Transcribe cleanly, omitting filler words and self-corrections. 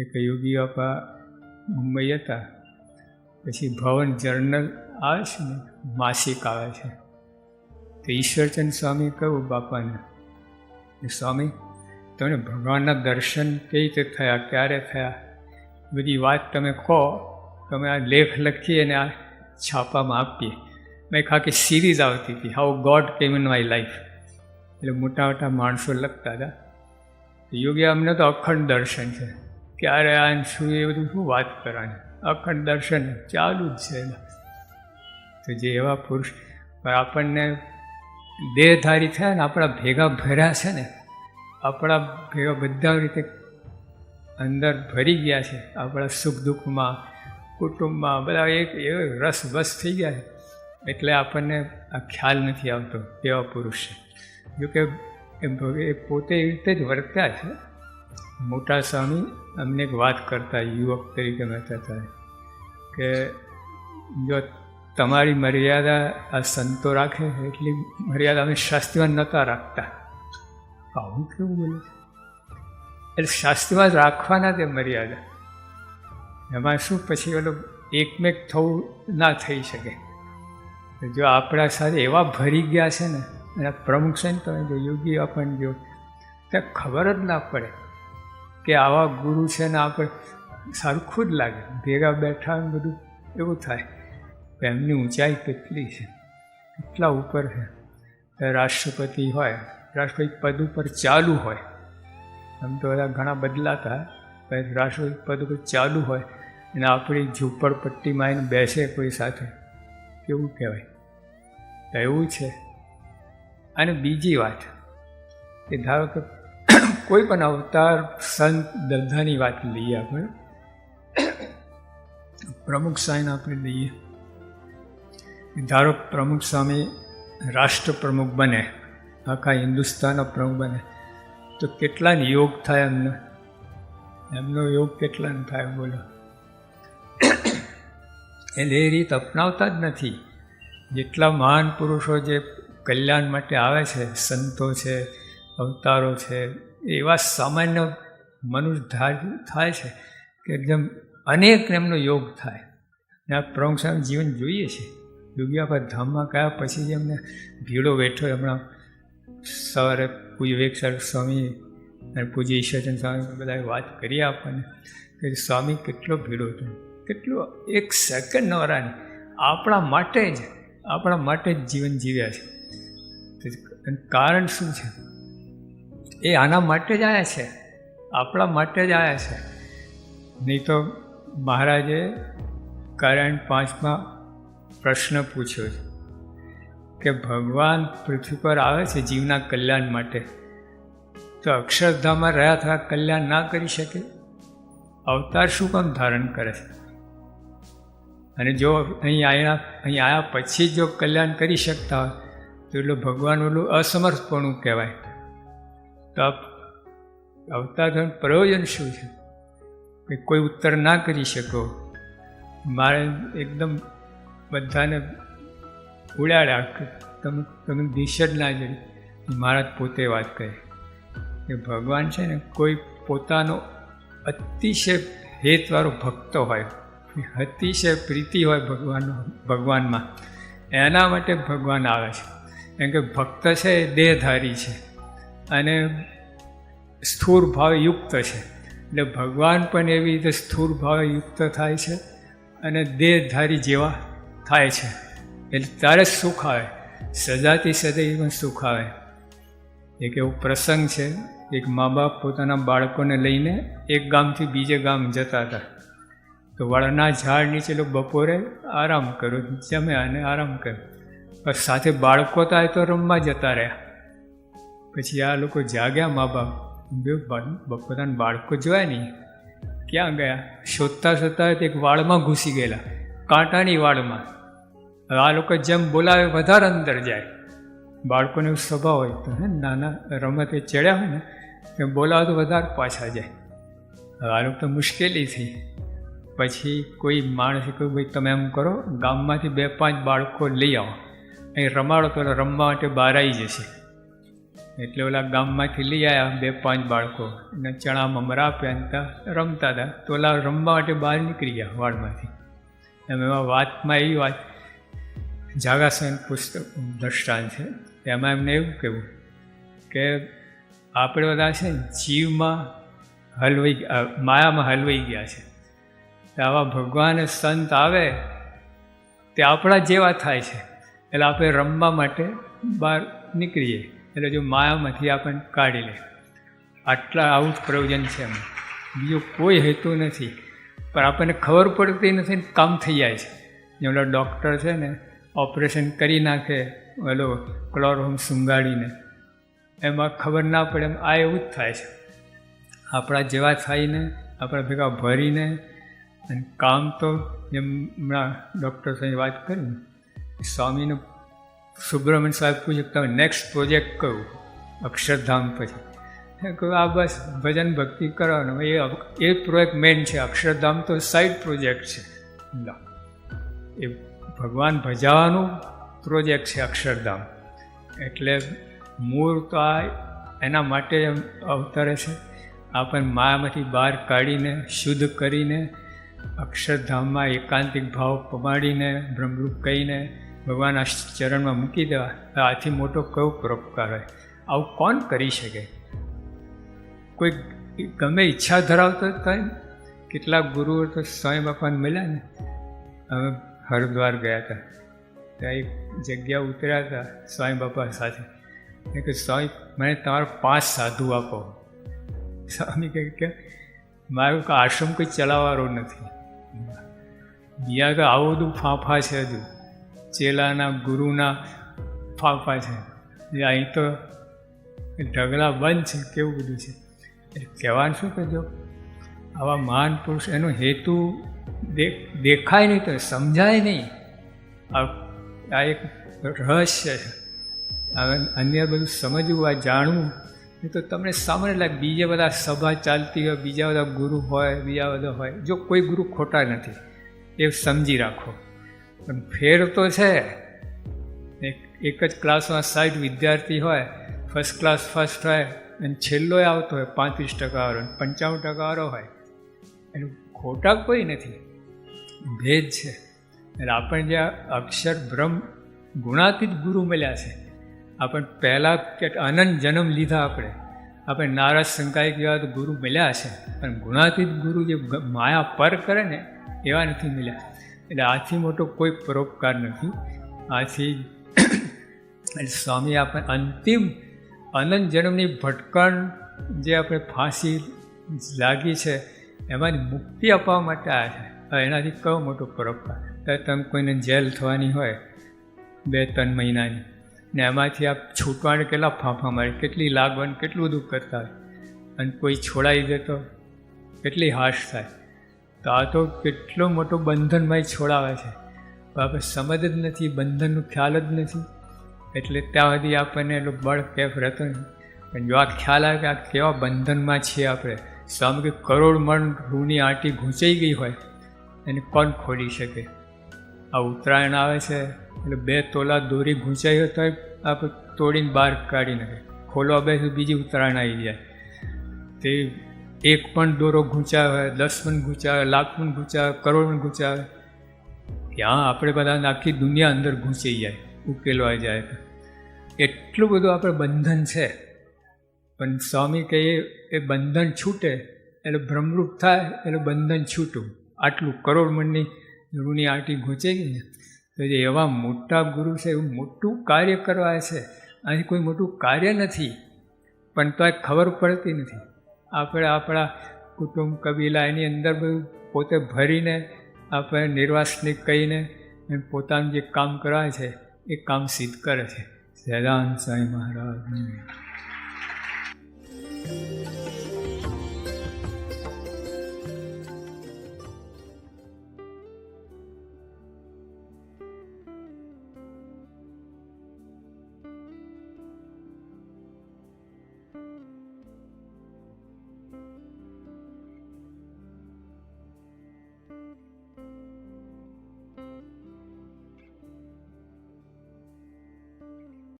એક યોગી બાપા મુંબઈ હતા, પછી ભવન જર્નલ આવે છે ને, માસિક આવે છે, તો ઈશ્વરચંદ સ્વામી કહ્યું બાપાને, સ્વામી તમને ભગવાનના દર્શન કઈ રીતે થયા, ક્યારે થયા, બધી વાત તમે કહો, તમે આ લેખ લખીએ અને આ છાપામાં આપીએ. મેં આખી સિરીઝ આવતી હતી, હાઉ ગોડ કેમ ઇન માય લાઈફ, એટલે મોટા મોટા માણસો લખતા હતા. યોગી અમને તો અખંડ દર્શન છે, ક્યારે આ શું એ બધું શું વાત કરવાની, અખંડ દર્શન ચાલુ જ છે. તો જે એવા પુરુષ આપણને દેહધારી થયા ને, આપણા ભેગા ભર્યા છે ને, આપણા ભેગા બધા રીતે અંદર ભરી ગયા છે, આપણા સુખ દુઃખમાં, કુટુંબમાં બધા એક રસ બસ થઈ ગયા છે, એટલે આપણને આ ખ્યાલ નથી આવતો કેવા પુરુષ છે. જોકે એ પોતે એ રીતે જ વર્ત્યા છે. મોટા સ્વામી અમને એક વાત કરતા, યુવક તરીકે મહેતા હતા, કે જો તમારી મર્યાદા આ સંતો રાખે એટલી મર્યાદા અમે શાસ્ત્રીમાં નહોતા રાખતા. આવું કેવું બોલે છે? એટલે શાસ્ત્રીમાં જ રાખવાના તે મર્યાદા. એમાં શું પછી ઓલું એકમેક થવું ના થઈ શકે. જો આપણા સાથે એવા ભરી ગયા છે ને, અને પ્રમુખ છે ને, તમે જો યોગી આપણને જો ત્યાં ખબર જ ના પડે કે આવા ગુરુ છે ને, આપણે સારું ખુદ લાગે, ભેગા બેઠા બધું એવું થાય કે એમની ઊંચાઈ કેટલી છે, કેટલા ઉપર છે. રાષ્ટ્રપતિ હોય, રાષ્ટ્રપતિ પદ ઉપર ચાલુ હોય, આમ તો બધા ઘણા બદલાતા, રાષ્ટ્રપતિ પદ ઉપર ચાલુ હોય અને આપણી ઝૂંપડપટ્ટીમાં આવીને બેસે કોઈ સાથે, કેવું કહેવાય? એવું છે. અને બીજી વાત કે ધારો કે કોઈ પણ અવતાર સંત બધાની વાત લઈએ, આપણે પ્રમુખ સ્વામીને આપણે લઈએ, ધારો પ્રમુખ સ્વામી રાષ્ટ્ર પ્રમુખ બને, આખા હિન્દુસ્તાનનો પ્રમુખ બને, તો કેટલાને યોગ થાય એમને? એમનો યોગ કેટલાને થાય બોલો? એટલે એ રીત અપનાવતા જ નથી. જેટલા મહાન પુરુષો જે કલ્યાણ માટે આવે છે, સંતો છે, અવતારો છે, એવા સામાન્ય મનુષ્ય થાય છે કે એકદમ અનેક એમનો યોગ થાય. ને આ પ્રમુખ સ્વામી જીવન જોઈએ છે. યોગી બાપા ધામમાં ગયા પછી એમને ભીડો બેઠો. હમણાં સવારે પૂજ્ય વિવેકાનંદ સ્વામી અને પૂજ્ય ઈશ્વરચંદ સ્વામી બધાએ વાત કરી આપણને કે સ્વામી કેટલો ભીડો હતો, કેટલો એક સેકન્ડ નવરાની આપણા માટે જ જીવન જીવ્યા છે. કારણ શું છે? એ આના માટે જ આવ્યા છે, આપણા માટે જ આવ્યા છે. નહીં તો મહારાજે કારણ 5માં પ્રશ્ન પૂછ્યો છે કે ભગવાન પૃથ્વી પર આવે છે જીવના કલ્યાણ માટે, તો અક્ષરધામમાં રહ્યા થયા કલ્યાણ ના કરી શકે? અવતાર શું કામ ધારણ કરે છે? અને જો અહીં આવ્યા પછી જો કલ્યાણ કરી શકતા હોય તો એટલું ભગવાન ઓલું અસમર્થપણું કહેવાય. તો અવતાર ધર્મ પ્રયોજન શું છે? કે કોઈ ઉત્તર ના કરી શકો, મારે એકદમ બધાને ઉડાડ્યા, તમે દિશ જ ના જડી. મહારાજ પોતે વાત કરે કે ભગવાન છે ને, કોઈ પોતાનો અતિશય હેતવાળો ભક્ત હોય, અતિશય પ્રીતિ હોય ભગવાનમાં, એના માટે ભગવાન આવે છે. કેમ કે ભક્ત છે એ દેહધારી છે અને સ્થૂળ ભાવ યુક્ત છે. એટલે ભગવાન પણ એવી રીતે સ્થૂળ ભાવે યુક્ત થાય છે અને દેહધારી જેવા થાય છે. એટલે ત્યારે જ સુખ આવે, સજાતી સદાઈમાં સુખ આવે. એક એવો પ્રસંગ છે, એક મા બાપ પોતાના બાળકોને લઈને એક ગામથી બીજે ગામ જતા હતા. તો વડના ઝાડ નીચે લોકો બપોરે આરામ કર્યો, જમ્યા અને આરામ કર્યો. પણ સાથે બાળકો થાય તો રમવા જતા રહ્યા. પછી આ લોકો જાગ્યા, મા બાપ પોતાના બાળકો જોયા નહીં, ક્યાં ગયા? શોધતા શોધતા એક વાળમાં ઘૂસી ગયેલા, કાંટાની વાળમાં. આ લોકો જેમ બોલાવે વધારે અંદર જાય. બાળકોને સ્વભાવ હોય તો નાના રમતે ચડ્યા હોય ને, તેમ બોલાવે તો વધારે પાછા જાય. આ લોકો તો મુશ્કેલી થઈ. પછી કોઈ માણસે કહ્યું, ભાઈ તમે એમ કરો, ગામમાંથી 2-5 બાળકો લઈ આવો, અહીં રમાડો તો રમવા માટે બહાર આવી જશે. એટલે ઓલા ગામમાંથી લઈ આવ્યા 2-5 બાળકો અને ચણા મમરા પહેરતા રમતા હતા. તો ઓલા રમવા માટે બહાર નીકળી ગયા વાડમાંથી. એમ એમાં વાતમાં એવી વાત, જાગાસન પુસ્તક દ્રષ્ટાંત છે, એમાં એમને એવું કહેવું કે આપણે બધા છે ને જીવમાં માયામાં હલવાઈ ગયા છે. તો આવા ભગવાન સંત આવે તે આપણા જેવા થાય છે, એટલે આપણે રમવા માટે બહાર નીકળીએ, એટલે જો માયામાંથી આપણને કાઢી લે. આવું જ પ્રયોજન છે એમ, બીજો કોઈ હેતુ નથી. પણ આપણને ખબર પડતી નથી ને કામ થઈ જાય છે. જેમ ઓલો ડૉક્ટર છે ને ઓપરેશન કરી નાખે ઓલો ક્લોરોફોર્મ સૂંઘાડીને, એમાં ખબર ના પડે. એમ આ એવું જ થાય છે, આપણા જેવા થઈને આપણા ભેગા ભરીને. અને કામ તો જેમ હમણાં ડૉક્ટર સાથે વાત કરી, સ્વામીનું સુબ્રમણ્ય સાહેબ પૂછે તમે નેક્સ્ટ પ્રોજેક્ટ કયું અક્ષરધામ પછી? કહ્યું આ બસ ભજન ભક્તિ કરવાનો, એ પ્રોજેક્ટ મેઇન છે, અક્ષરધામ તો સાઈડ પ્રોજેક્ટ છે. એ ભગવાન ભજાવાનું પ્રોજેક્ટ છે અક્ષરધામ. એટલે મૂળ તો આ એના માટે અવતરે છે, આપણને માયામાંથી બહાર કાઢીને શુદ્ધ કરીને અક્ષરધામમાં એકાંતિક ભાવ પમાડીને બ્રહ્મરૂપ કહીને ભગવાનના ચરણમાં મૂકી દેવા. આથી મોટો કયો પરોપકાર હોય? આવું કોણ કરી શકે? કોઈ ગમે ઈચ્છા ધરાવતો થાય. કેટલાક ગુરુઓ તો સ્વામી બાપાને મળ્યા ને, અમે હરિદ્વાર ગયા હતા, ત્યાં એક જગ્યા ઉતર્યા હતા સ્વામી બાપા સાથે. એ કે સ્વામી મને તમારા 5 સાધુ આપો. સ્વામી કહે કે મારું આશ્રમ કોઈ ચલાવવાનો નથી, બીજા તો આવું બધું ફાંફા છે, હજુ ચેલાના ગુરુના ફાંફા છે. અહીં તો ઢગલા બંધ છે, કેવું બધું છે. એટલે કહેવાનું શું કે જો આવા મહાન પુરુષ, એનો હેતુ દેખાય નહીં તો સમજાય નહીં. આ એક રહસ્ય છે. હવે અન્ય બધું સમજવું, આ જાણવું, એ તો તમને સામાન્ય લાગે. બીજા બધા સભા ચાલતી હોય, બીજા બધા ગુરુ હોય, બીજા બધા હોય, જો કોઈ ગુરુ ખોટા નથી એ સમજી રાખો. પણ ફેર તો છે, એક જ ક્લાસમાં 60 વિદ્યાર્થી હોય, ફર્સ્ટ ક્લાસ ફર્સ્ટ હોય અને છેલ્લો આવતો હોય 35% વાળો, 95% વાળો હોય, એનું ખોટા કોઈ નથી, ભેદ છે. એટલે આપણને જે અક્ષર બ્રહ્મ ગુણાતીત ગુરુ મળ્યા છે. આપણે પહેલાં કે અનંત જન્મ લીધા, આપણે નારદ સંકાય જેવા તો ગુરુ મળ્યા છે, પણ ગુણાતીત ગુરુ જે માયા પર કરે ને એવા નથી મળ્યા. એટલે આથી મોટો કોઈ પરોપકાર નથી. આથી સ્વામી આપણે અંતિમ અનંત જન્મની ભટકણ જે આપણે ફાંસી લાગી છે એમાંથી મુક્તિ અપાવવા માટે આવ્યા છે. હવે એનાથી કયો મોટો પરોપકાર? તમે કોઈને જેલ થવાની હોય 2-3 મહિનાની, ને એમાંથી આપ છૂટવાને કેટલા ફાંફા મારે, કેટલી લાગવાની, કેટલું બધું કરતા હોય, અને કોઈ છોડાવી દે તો કેટલી હાશ થાય. તો આ તો કેટલો મોટો બંધનમાં છોડાવે છે, આપણે સમજ જ નથી, બંધનનું ખ્યાલ જ નથી. એટલે ત્યાં સુધી આપણને એટલો બળ કેફ રહેતો નથી. પણ જો આ ખ્યાલ આવે કે આ કેવા બંધનમાં છીએ આપણે, સ્વામી કે કરોડ મણ રૂની આંટી ઘૂંચાઈ ગઈ હોય એને કોણ ખોલી શકે? આ ઉત્તરાયણ આવે છે એટલે 2 તોલા દોરી ઘૂંચાઈ હોય તો આપણે તોડીને બહાર કાઢી નાખે, ખોલવા બેસે બીજી ઉત્તરાયણ આવી જાય. તે 1 પણ દોરો ઘૂંચાવે, 10 પણ ઘૂંચાવે, લાખ પણ ઘૂંચાવે, કરોડ પણ ઘૂંચાવે, ત્યાં આપણે બધા આખી દુનિયા અંદર ઘૂંચાઈ જાય, ઉકેલવાઈ જાય. એટલું બધું આપણે બંધન છે. પણ સ્વામી કહે એ બંધન છૂટે એટલે બ્રહ્મરૂપ થાય, એટલે બંધન છૂટું. આટલું કરોડ મણની રૂની આંટી ઘૂંચાઈ ગઈ ને, તો જે એવા મોટા ગુરુ છે, એવું મોટું કાર્ય કરવા છે. અહીં કોઈ મોટું કાર્ય નથી, પણ તો ખબર પડતી નથી. આપણે આપણા કુટુંબ કબીલા એની અંદર બધું પોતે ભરીને આપણે નિર્વાસનિક કહીને પોતાનું જે કામ કરાવે છે એ કામ સિદ્ધ કરે છે. સહેજાનંદ સ્વામી મહારાજ.